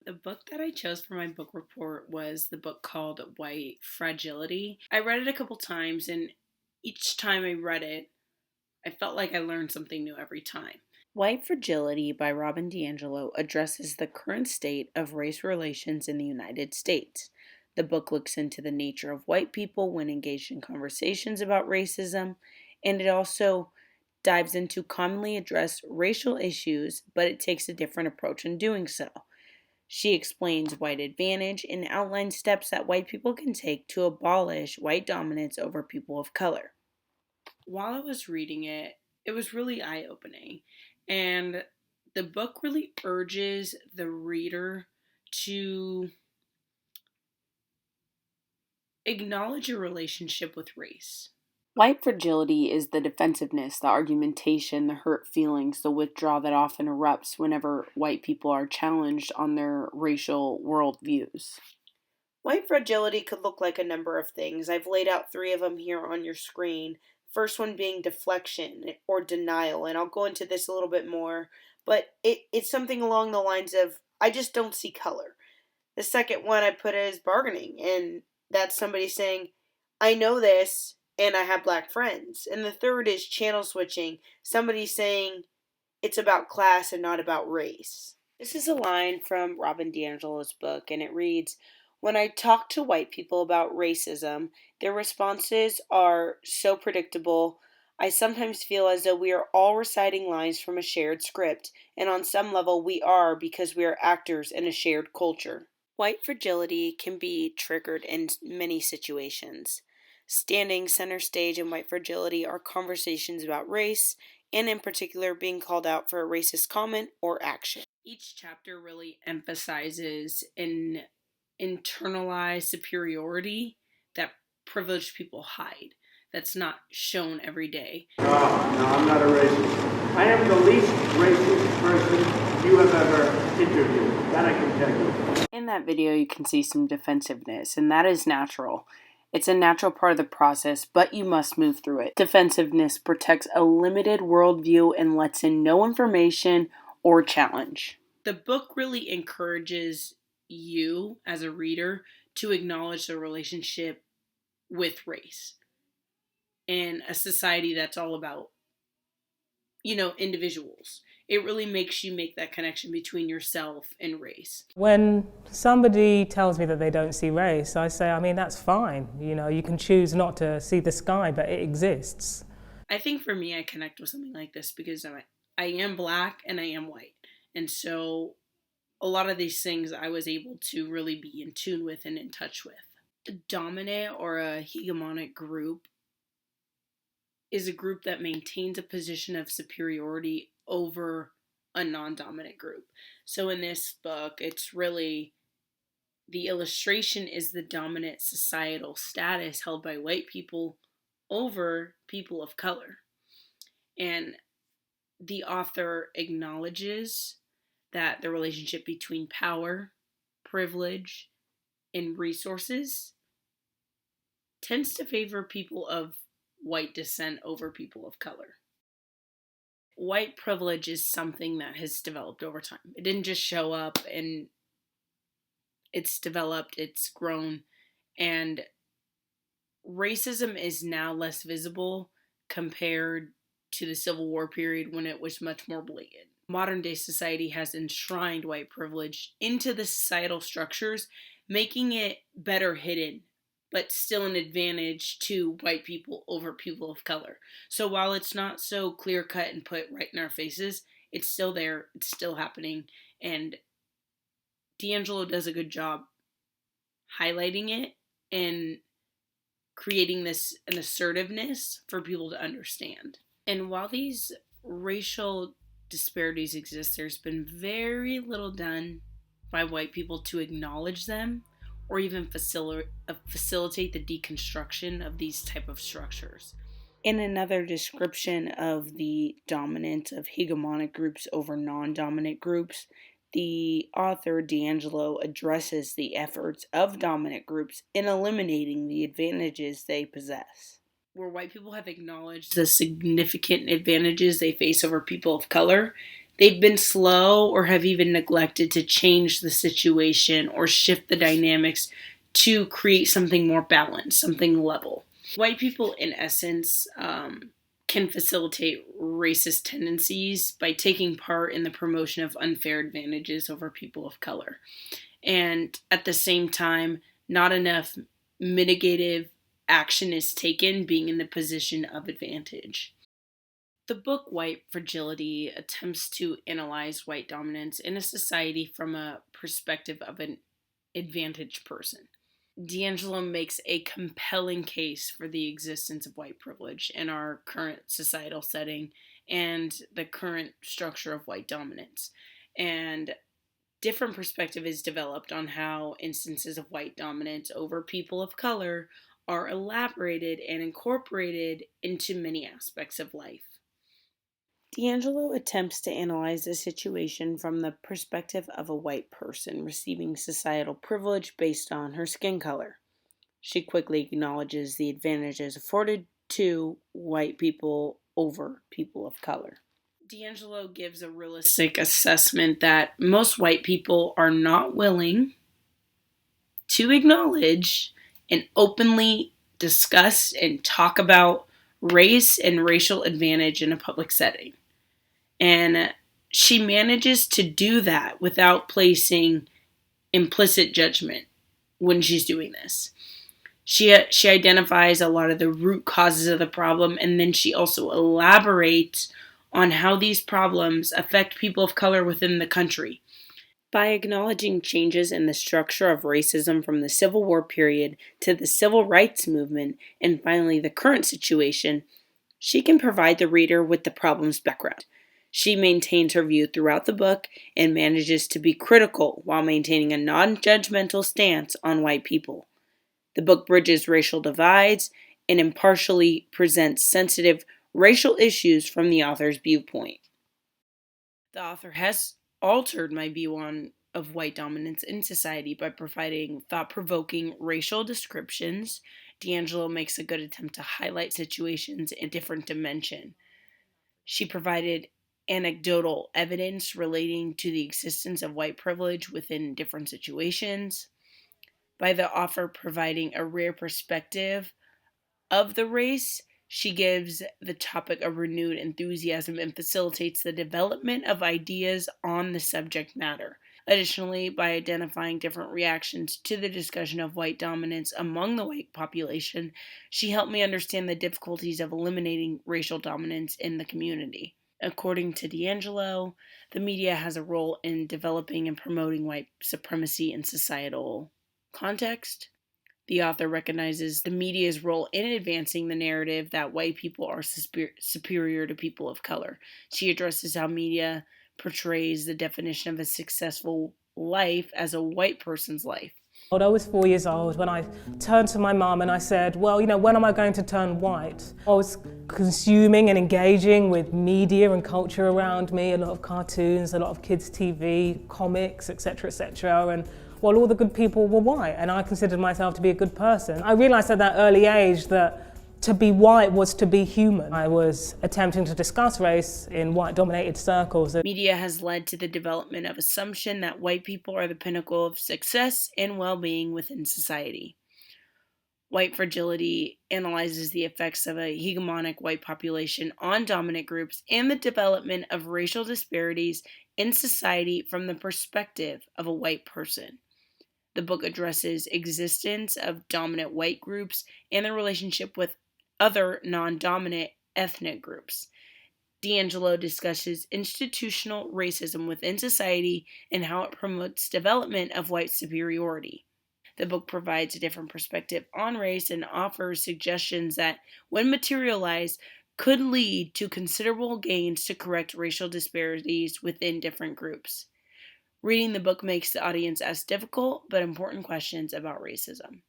The book that I chose for my book report was the book called White Fragility. I read it a couple times, and each time I read it, I felt like I learned something new every time. White Fragility by Robin DiAngelo addresses the current state of race relations in the United States. The book looks into the nature of white people when engaged in conversations about racism, and it also dives into commonly addressed racial issues, but it takes a different approach in doing so. She explains white advantage and outlines steps that white people can take to abolish white dominance over people of color. While I was reading it, it was really eye opening. And the book really urges the reader to acknowledge your relationship with race. White fragility is the defensiveness, the argumentation, the hurt feelings, the withdrawal that often erupts whenever white people are challenged on their racial worldviews. White fragility could look like a number of things. I've laid out three of them here on your screen. First one being deflection or denial, and I'll go into this a little bit more, but it's something along the lines of, I just don't see color. The second one I put as bargaining, and that's somebody saying, I know this, and I have black friends. And the third is channel switching, somebody saying it's about class and not about race. This is a line from Robin DiAngelo's book, and it reads, when I talk to white people about racism, their responses are so predictable. I sometimes feel as though we are all reciting lines from a shared script, and on some level we are because we are actors in a shared culture. White fragility can be triggered in many situations. Standing center stage in white fragility are conversations about race, and in particular being called out for a racist comment or action. Each chapter really emphasizes an internalized superiority that privileged people hide, that's not shown every day. No, I'm not a racist. I am the least racist person you have ever interviewed. That I can tell you. In that video, you can see some defensiveness, and that is natural. It's a natural part of the process, but you must move through it. Defensiveness protects a limited worldview and lets in no information or challenge. The book really encourages you, as a reader, to acknowledge the relationship with race in a society that's all about, individuals. It really makes you make that connection between yourself and race. When somebody tells me that they don't see race, I say, that's fine. You can choose not to see the sky, but it exists. I think for me, I connect with something like this because I am black and I am white. And so a lot of these things I was able to really be in tune with and in touch with. A dominant or a hegemonic group is a group that maintains a position of superiority over a non-dominant group. So in this book, it's really, the illustration is the dominant societal status held by white people over people of color. And the author acknowledges that the relationship between power, privilege, and resources tends to favor people of white descent over people of color. White privilege is something that has developed over time. It didn't just show up, and it's developed, it's grown, and racism is now less visible compared to the Civil War period when it was much more blatant. Modern day society has enshrined white privilege into the societal structures, making it better hidden, but still an advantage to white people over people of color. So while it's not so clear cut and put right in our faces, it's still there, it's still happening, and DiAngelo does a good job highlighting it and creating an assertiveness for people to understand. And while these racial disparities exist, there's been very little done by white people to acknowledge them or even facilitate the deconstruction of these type of structures. In another description of the dominance of hegemonic groups over non-dominant groups, the author DiAngelo addresses the efforts of dominant groups in eliminating the advantages they possess. Where white people have acknowledged the significant advantages they face over people of color, They've been slow or have even neglected to change the situation or shift the dynamics to create something more balanced, something level. White people, in essence, can facilitate racist tendencies by taking part in the promotion of unfair advantages over people of color. And at the same time, not enough mitigative action is taken, being in the position of advantage. The book White Fragility attempts to analyze white dominance in a society from a perspective of an advantaged person. D'Angelo makes a compelling case for the existence of white privilege in our current societal setting and the current structure of white dominance. And different perspective is developed on how instances of white dominance over people of color are elaborated and incorporated into many aspects of life. D'Angelo attempts to analyze the situation from the perspective of a white person receiving societal privilege based on her skin color. She quickly acknowledges the advantages afforded to white people over people of color. D'Angelo gives a realistic assessment that most white people are not willing to acknowledge and openly discuss and talk about race and racial advantage in a public setting. And she manages to do that without placing implicit judgment when she's doing this. She identifies a lot of the root causes of the problem, and then she also elaborates on how these problems affect people of color within the country. By acknowledging changes in the structure of racism from the Civil War period to the Civil Rights Movement and finally the current situation, she can provide the reader with the problem's background. She maintains her view throughout the book and manages to be critical while maintaining a non-judgmental stance on white people. The book bridges racial divides and impartially presents sensitive racial issues from the author's viewpoint. The author has altered my view on of white dominance in society by providing thought-provoking racial descriptions. D'Angelo makes a good attempt to highlight situations in a different dimension. She provided anecdotal evidence relating to the existence of white privilege within different situations, by the author providing a rare perspective of the race. She gives the topic a renewed enthusiasm and facilitates the development of ideas on the subject matter. Additionally, by identifying different reactions to the discussion of white dominance among the white population, she helped me understand the difficulties of eliminating racial dominance in the community. According to D'Angelo, the media has a role in developing and promoting white supremacy in societal context. The author recognizes the media's role in advancing the narrative that white people are superior to people of color. She addresses how media portrays the definition of a successful life as a white person's life. I was 4 years old when I turned to my mum and I said, well, when am I going to turn white? I was consuming and engaging with media and culture around me, a lot of cartoons, a lot of kids' TV, comics, etc., etc. And well, all the good people were white, and I considered myself to be a good person. I realized at that early age that to be white was to be human. I was attempting to discuss race in white-dominated circles. Media has led to the development of assumption that white people are the pinnacle of success and well-being within society. White Fragility analyzes the effects of a hegemonic white population on dominant groups and the development of racial disparities in society from the perspective of a white person. The book addresses existence of dominant white groups and their relationship with other non-dominant ethnic groups. D'Angelo discusses institutional racism within society and how it promotes development of white superiority. The book provides a different perspective on race and offers suggestions that, when materialized, could lead to considerable gains to correct racial disparities within different groups. Reading the book makes the audience ask difficult but important questions about racism.